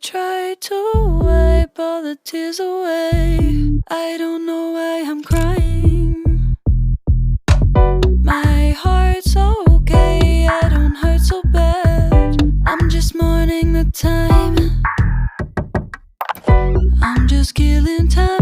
try to wipe all the tears away. I don't know why I'm crying. My heart's okay, I don't hurt so bad. I'm just mourning the time. I'm just killing time.